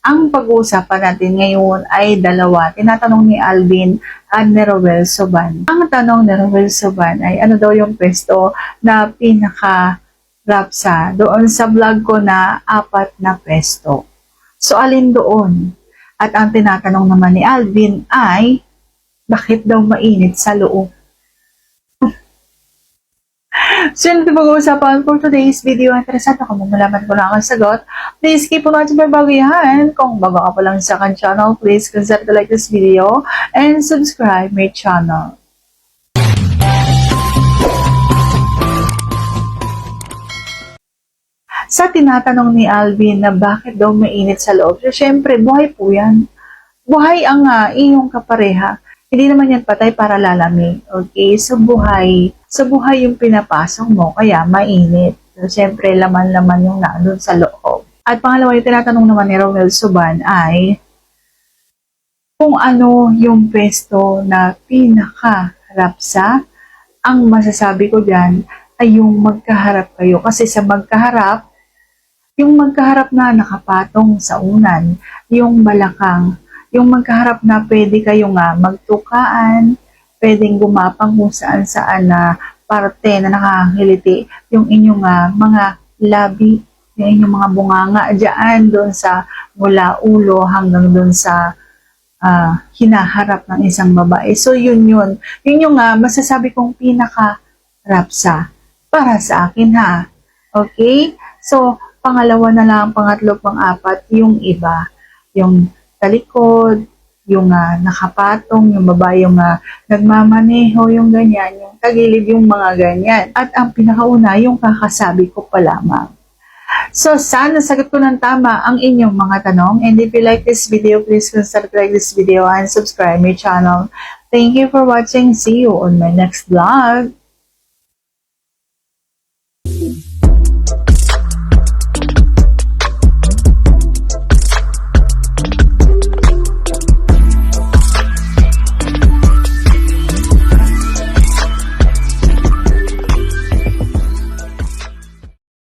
Ang pag-uusapan natin ngayon ay dalawa. Tinatanong ni Alvin at ni Roel Soban. Ang tanong ni Roel Soban ay ano daw yung pwesto na pinaka-rapsa doon sa vlog ko na 4 na pwesto. So, alin doon? At ang tinatanong naman ni Alvin ay bakit daw mainit sa loob? So, yun ito pag-uusapan for today's video. Interesado ka mo malaman ko lang ang sagot. Please keep on watching my bago yan. Kung bago ka pa lang sa akin channel, please consider to like this video and subscribe my channel. Sa tinatanong ni Alvin na bakit daw mainit sa loob, so, syempre, buhay po yan. Buhay ang iyong kapareha. Hindi naman yan patay para lalamig. Okay? So, buhay yung pinapasok mo, kaya mainit. So, syempre, laman-laman yung naandun sa loob. At pangalawa, yung tinatanong naman ni Roel Soban ay kung ano yung pwesto na pinaka-rapsa. Ang masasabi ko dyan ay yung magkaharap kayo. Kasi sa magkaharap, yung magkaharap na nakapatong sa unan, yung balakang, yung magkaharap na pwede kayong magtukaan, pwedeng gumapang kung saan-saan na parte na nakakangiliti, yung inyong mga labi, yung inyong mga bunganga dyan, doon sa mula ulo hanggang doon sa hinaharap ng isang babae. So yun yung masasabi kong pinaka-rapsa para sa akin ha. Okay? So, pangalawa na lang, pangatlo, pang-apat, yung iba, yung talikod, yung nakapatong, yung babae, yung nagmamaneho, yung ganyan, yung tagilid, yung mga ganyan. At ang pinakauna, yung kakasabi ko pa lamang. So, sana sagot ko ng tama ang inyong mga tanong. And if you like this video, please consider to like this video and subscribe my channel. Thank you for watching. See you on my next vlog.